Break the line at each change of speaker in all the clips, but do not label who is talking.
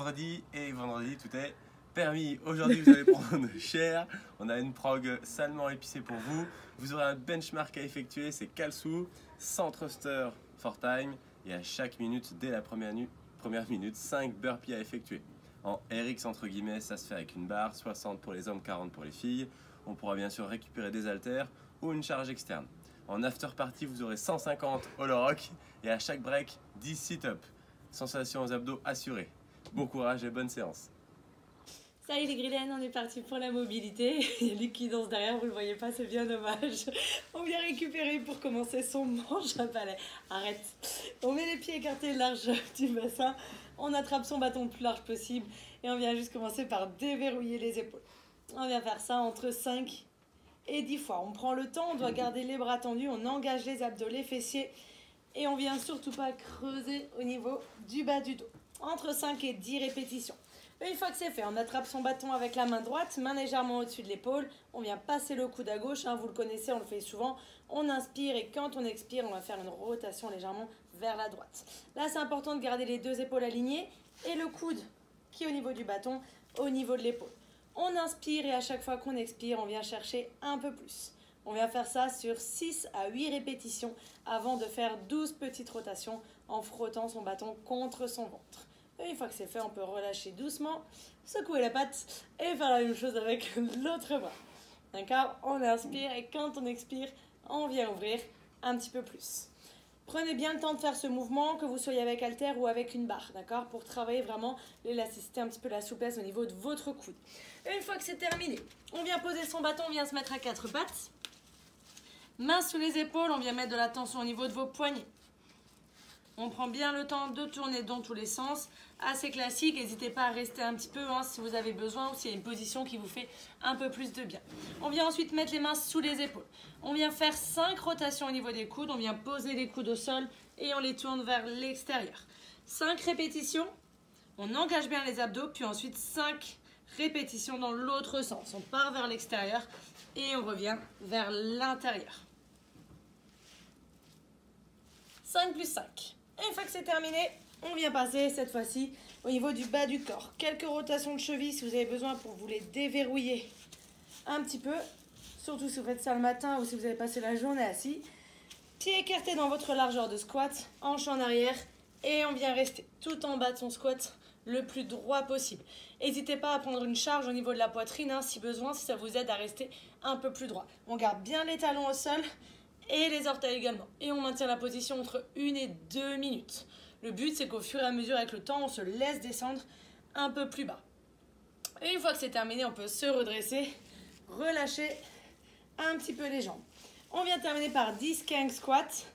vendredi et vendredi tout est permis. Aujourd'hui vous allez prendre cher, on a une prog salement épicée pour vous. Vous aurez un benchmark à effectuer, c'est Kalsou, sans thruster for time et à chaque minute, dès la première minute, 5 burpees à effectuer. En RX entre guillemets, ça se fait avec une barre, 60 pour les hommes, 40 pour les filles. On pourra bien sûr récupérer des haltères ou une charge externe. En after party, vous aurez 150 all rock et à chaque break, 10 sit-up. Sensation aux abdos assurée. Bon courage et bonne séance.
Salut les grillènes, on est parti pour la mobilité. Il y a Luc qui danse derrière, vous le voyez pas, c'est bien dommage. On vient récupérer pour commencer son manche à balai. Arrête. On met les pieds écartés large du bassin, on attrape son bâton le plus large possible et on vient juste commencer par déverrouiller les épaules. On vient faire ça entre 5 et 10 fois. On prend le temps, on doit garder les bras tendus, on engage les abdos, les fessiers et on vient surtout pas creuser au niveau du bas du dos. Entre 5 et 10 répétitions. Une fois que c'est fait, on attrape son bâton avec la main droite, main légèrement au-dessus de l'épaule. On vient passer le coude à gauche, vous le connaissez, on le fait souvent. On inspire et quand on expire, on va faire une rotation légèrement vers la droite. Là, c'est important de garder les deux épaules alignées et le coude qui est au niveau du bâton, au niveau de l'épaule. On inspire et à chaque fois qu'on expire, on vient chercher un peu plus. On vient faire ça sur 6 à 8 répétitions avant de faire 12 petites rotations en frottant son bâton contre son ventre. Et une fois que c'est fait, on peut relâcher doucement, secouer la patte et faire la même chose avec l'autre bras. D'accord? On inspire et quand on expire, on vient ouvrir un petit peu plus. Prenez bien le temps de faire ce mouvement, que vous soyez avec haltère ou avec une barre, d'accord? Pour travailler vraiment l'élasticité, un petit peu la souplesse au niveau de votre coude. Et une fois que c'est terminé, on vient poser son bâton, on vient se mettre à 4 pattes. Mains sous les épaules, on vient mettre de la tension au niveau de vos poignets. On prend bien le temps de tourner dans tous les sens. Assez classique, n'hésitez pas à rester un petit peu si vous avez besoin ou s'il y a une position qui vous fait un peu plus de bien. On vient ensuite mettre les mains sous les épaules. On vient faire 5 rotations au niveau des coudes. On vient poser les coudes au sol et on les tourne vers l'extérieur. 5 répétitions. On engage bien les abdos, puis ensuite 5 répétitions dans l'autre sens. On part vers l'extérieur et on revient vers l'intérieur. 5 plus 5. Et une fois que c'est terminé, on vient passer cette fois-ci au niveau du bas du corps. Quelques rotations de cheville si vous avez besoin pour vous les déverrouiller un petit peu. Surtout si vous faites ça le matin ou si vous avez passé la journée assis. Pieds écartés dans votre largeur de squat, hanche en arrière. Et on vient rester tout en bas de son squat le plus droit possible. N'hésitez pas à prendre une charge au niveau de la poitrine si besoin, si ça vous aide à rester un peu plus droit. On garde bien les talons au sol. Et les orteils également. Et on maintient la position entre 1 et 2 minutes. Le but, c'est qu'au fur et à mesure, avec le temps, on se laisse descendre un peu plus bas. Et une fois que c'est terminé, on peut se redresser, relâcher un petit peu les jambes. On vient terminer par 10 Kang squats.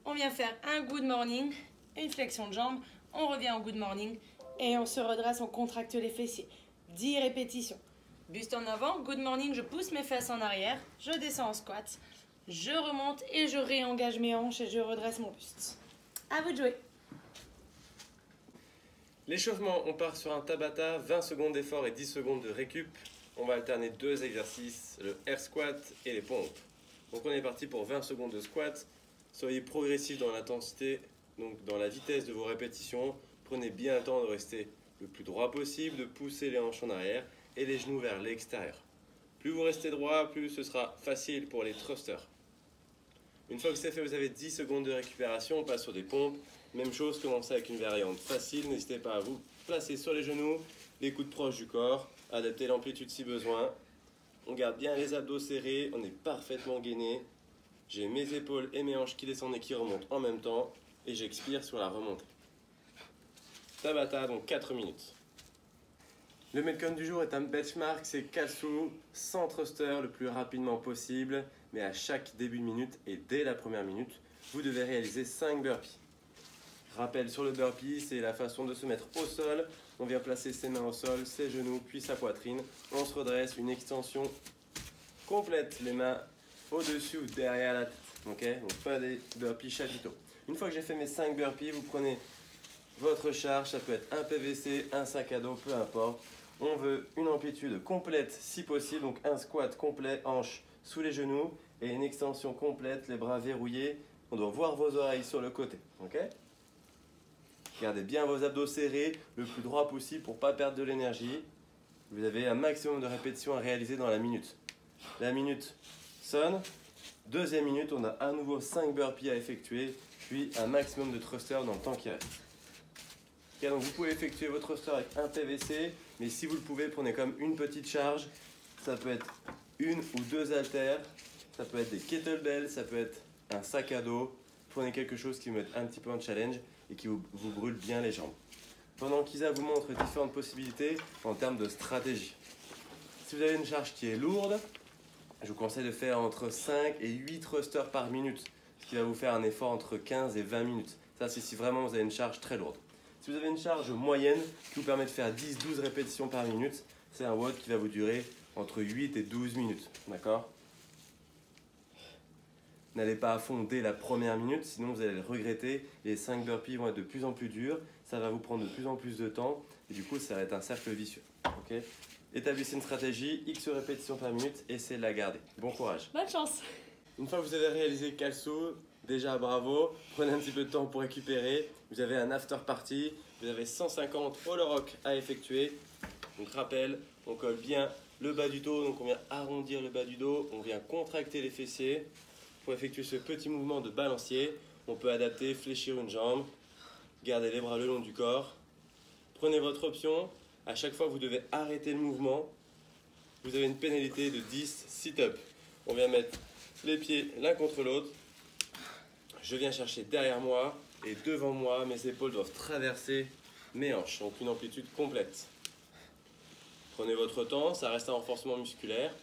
On vient faire un good morning, une flexion de jambes. On revient au good morning et on se redresse, on contracte les fessiers. 10 répétitions. Buste en avant, good morning, je pousse mes fesses en arrière, je descends en squat. Je remonte et je réengage mes hanches et je redresse mon buste. À vous de jouer.
L'échauffement, on part sur un Tabata, 20 secondes d'effort et 10 secondes de récup. On va alterner 2 exercices, le air squat et les pompes. Donc on est parti pour 20 secondes de squat. Soyez progressif dans l'intensité, donc dans la vitesse de vos répétitions. Prenez bien le temps de rester le plus droit possible, de pousser les hanches en arrière et les genoux vers l'extérieur. Plus vous restez droit, plus ce sera facile pour les thrusters. Une fois que c'est fait, vous avez 10 secondes de récupération, on passe sur des pompes. Même chose, commencez avec une variante facile, n'hésitez pas à vous placer sur les genoux, les coudes proches du corps, adapter l'amplitude si besoin. On garde bien les abdos serrés, on est parfaitement gainé. J'ai mes épaules et mes hanches qui descendent et qui remontent en même temps et j'expire sur la remontée. Tabata, donc 4 minutes. Le Metcon du jour est un benchmark, c'est Kalsou, sans thruster le plus rapidement possible, mais à chaque début de minute et dès la première minute, vous devez réaliser 5 burpees. Rappel sur le burpee, c'est la façon de se mettre au sol. On vient placer ses mains au sol, ses genoux, puis sa poitrine. On se redresse, une extension complète, les mains au-dessus ou derrière la tête. Okay, donc pas des burpees chapiteaux. Une fois que j'ai fait mes 5 burpees, vous prenez votre charge, ça peut être un PVC, un sac à dos, peu importe. On veut une amplitude complète si possible, donc un squat complet, hanches sous les genoux et une extension complète, les bras verrouillés. On doit voir vos oreilles sur le côté. Okay, Gardez bien vos abdos serrés, le plus droit possible pour ne pas perdre de l'énergie. Vous avez un maximum de répétitions à réaliser dans la minute. La minute sonne. Deuxième minute, on a à nouveau 5 burpees à effectuer, puis un maximum de thrusters dans le temps qui reste. Okay, donc vous pouvez effectuer votre thruster avec un PVC, mais si vous le pouvez, prenez comme une petite charge. Ça peut être une ou deux haltères, ça peut être des kettlebells, ça peut être un sac à dos. Prenez quelque chose qui vous met un petit peu en challenge et qui vous brûle bien les jambes. Pendant qu'Isa vous montre différentes possibilités en termes de stratégie. Si vous avez une charge qui est lourde, je vous conseille de faire entre 5 et 8 thrusters par minute, ce qui va vous faire un effort entre 15 et 20 minutes. Ça, c'est si vraiment vous avez une charge très lourde. Si vous avez une charge moyenne qui vous permet de faire 10-12 répétitions par minute, c'est un WOD qui va vous durer entre 8 et 12 minutes. D'accord ? N'allez pas à fond dès la première minute, sinon vous allez le regretter. Les 5 burpees vont être de plus en plus durs, ça va vous prendre de plus en plus de temps, et du coup, ça va être un cercle vicieux. Okay ? Établissez une stratégie, X répétitions par minute, et essayez de la garder. Bon courage.
Bonne chance.
Une fois que vous avez réalisé Calcio, déjà bravo, prenez un petit peu de temps pour récupérer. Vous avez un after party, vous avez 150 all rock à effectuer. Donc rappel, on colle bien le bas du dos, donc on vient arrondir le bas du dos, on vient contracter les fessiers. Pour effectuer ce petit mouvement de balancier, on peut adapter, fléchir une jambe, garder les bras le long du corps. Prenez votre option. À chaque fois que vous devez arrêter le mouvement, vous avez une pénalité de 10 sit-up. On vient mettre les pieds l'un contre l'autre. Je viens chercher derrière moi et devant moi, mes épaules doivent traverser mes hanches, donc une amplitude complète. Prenez votre temps, ça reste un renforcement musculaire.